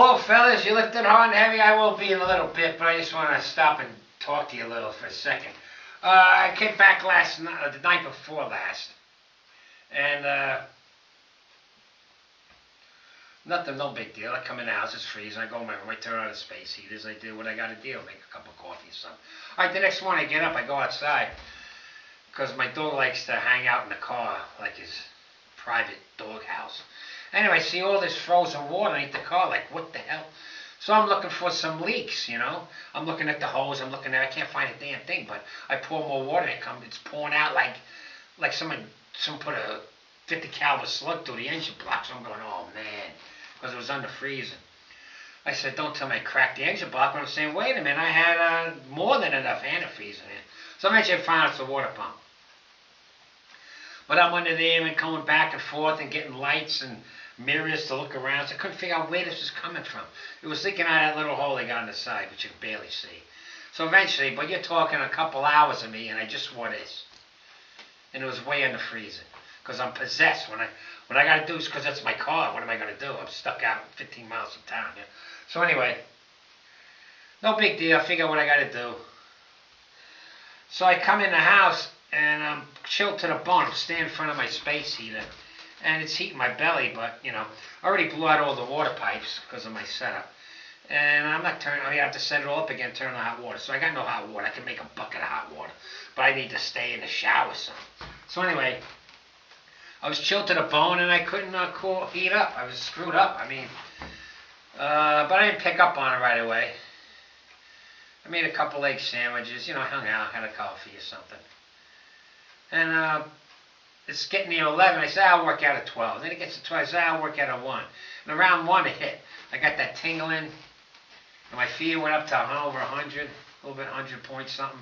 Well, fellas, you lifted hard and heavy. I will be in a little bit, but I just want to stop and talk to you a little for a second. I came back the night before last, and nothing, no big deal. I come in the house, it's freezing. I go in my room, I turn on the space heaters. I do what I got to do, make a cup of coffee or something. All right, the next morning I get up, I go outside, because my dog likes to hang out in the car, like his private dog house. Anyway, I see all this frozen water underneath the car, like, what the hell? So I'm looking for some leaks, you know. I'm looking at the hose, I can't find a damn thing, but I pour more water and it's pouring out like someone put a 50 caliber slug through the engine block. So I'm going, oh man, because it was under freezing. I said, don't tell me I cracked the engine block, but I'm saying, wait a minute, I had more than enough antifreeze in it. So eventually I found it's the water pump. But I'm under there and going back and forth and getting lights and mirrors to look around. So I couldn't figure out where this was coming from. It was leaking out of that little hole they got on the side, which you could barely see. So eventually, but you're talking a couple hours of me, and I just swore this. And it was way under freezing. Because I'm possessed. What I got to do is, because that's my car, what am I going to do? I'm stuck out 15 miles from town. Yeah? So anyway, no big deal. I figure out what I got to do. So I come in the house, and I'm chilled to the bone. I'm standing in front of my space heater, and it's heating my belly, but, you know, I already blew out all the water pipes because of my setup. And I'm not turning, I have to set it all up again, turn on hot water. So I got no hot water. I can make a bucket of hot water, but I need to stay in the shower some. So anyway, I was chilled to the bone, and I couldn't heat up. I was screwed up. I mean, but I didn't pick up on it right away. I made a couple egg sandwiches, you know, hung out, had a coffee or something. And it's getting near 11. I said, I'll work out at 12. Then it gets to 12. I said, I'll work out at 1. And around 1 it hit. I got that tingling. And my fever went up to over 100. A little bit 100 point something.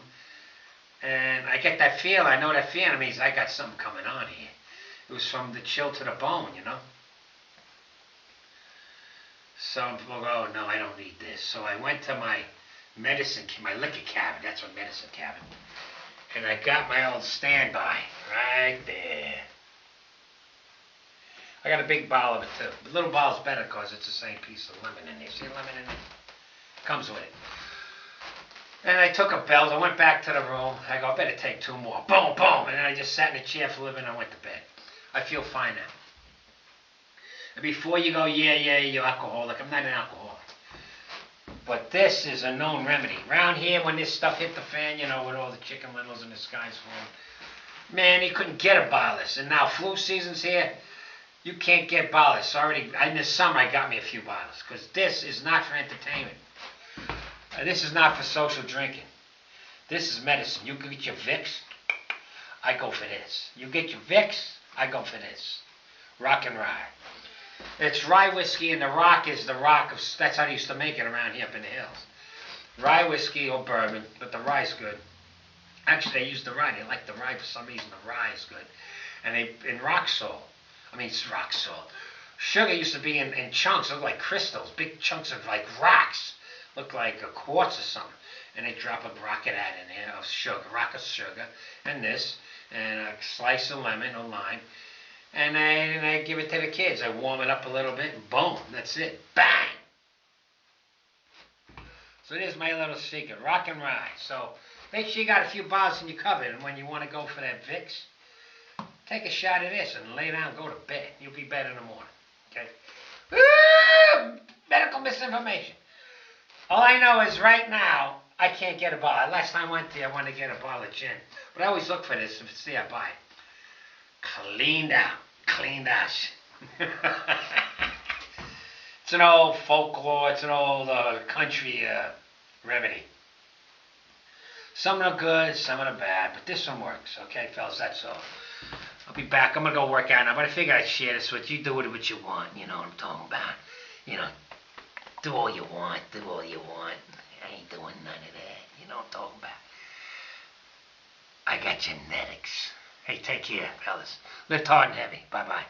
And I get that feel. I know that feeling means I got something coming on here. It was from the chill to the bone, you know. So I'm like, oh no, I don't need this. So I went to my liquor cabinet. That's my medicine cabinet. And I got my old standby right there. I got a big bottle of it too. The little bottle's better because it's the same piece of lemon in there. See the lemon in there? Comes with it. And I took a belt. I went back to the room. I go, I better take 2 more. Boom, boom. And then I just sat in a chair for a little bit and I went to bed. I feel fine now. And before you go, yeah, you're alcoholic. I'm not an alcoholic. But this is a known remedy. Around here, when this stuff hit the fan, you know, with all the chicken littles and the skies falling, man, you couldn't get a bottle of this. And now flu season's here, you can't get bottles. Already, in the summer, I got me a few bottles. Because this is not for entertainment. This is not for social drinking. This is medicine. You can get your Vicks, I go for this. You get your Vicks, I go for this. Rock and rye. It's rye whiskey, and the rock is the rock of, that's how they used to make it around here up in the hills. Rye whiskey or bourbon, but the rye's good. Actually, they use the rye. They like the rye for some reason. The rye is good. And in rock salt. I mean, it's rock salt. Sugar used to be in chunks, look like crystals, big chunks of like rocks. Look like a quartz or something. And they drop a rocket at in there of sugar, rock of sugar, and this, and a slice of lemon or lime. And I give it to the kids. I warm it up a little bit, and boom, that's it. Bang! So there's my little secret, rock and rye. So make sure you got a few bottles in your cupboard, and when you want to go for that Vicks, take a shot of this and lay down and go to bed. You'll be better in the morning. Okay? Woo! Medical misinformation. All I know is right now, I can't get a bottle. Last time I went there, I wanted to get a bottle of gin. But I always look for this. If it's there, I buy it. Cleaned out. It's an old folklore. It's an old country remedy. Some are good, some are bad, but this one works. Okay, fellas, that's all. I'll be back. I'm going to go work out now, but I figure I'd share this with you. Do with it what you want. You know what I'm talking about. You know, do all you want. Do all you want. I ain't doing none of that. You know what I'm talking about. I got genetics. Hey, take care, fellas. Lift hard and heavy. Bye-bye.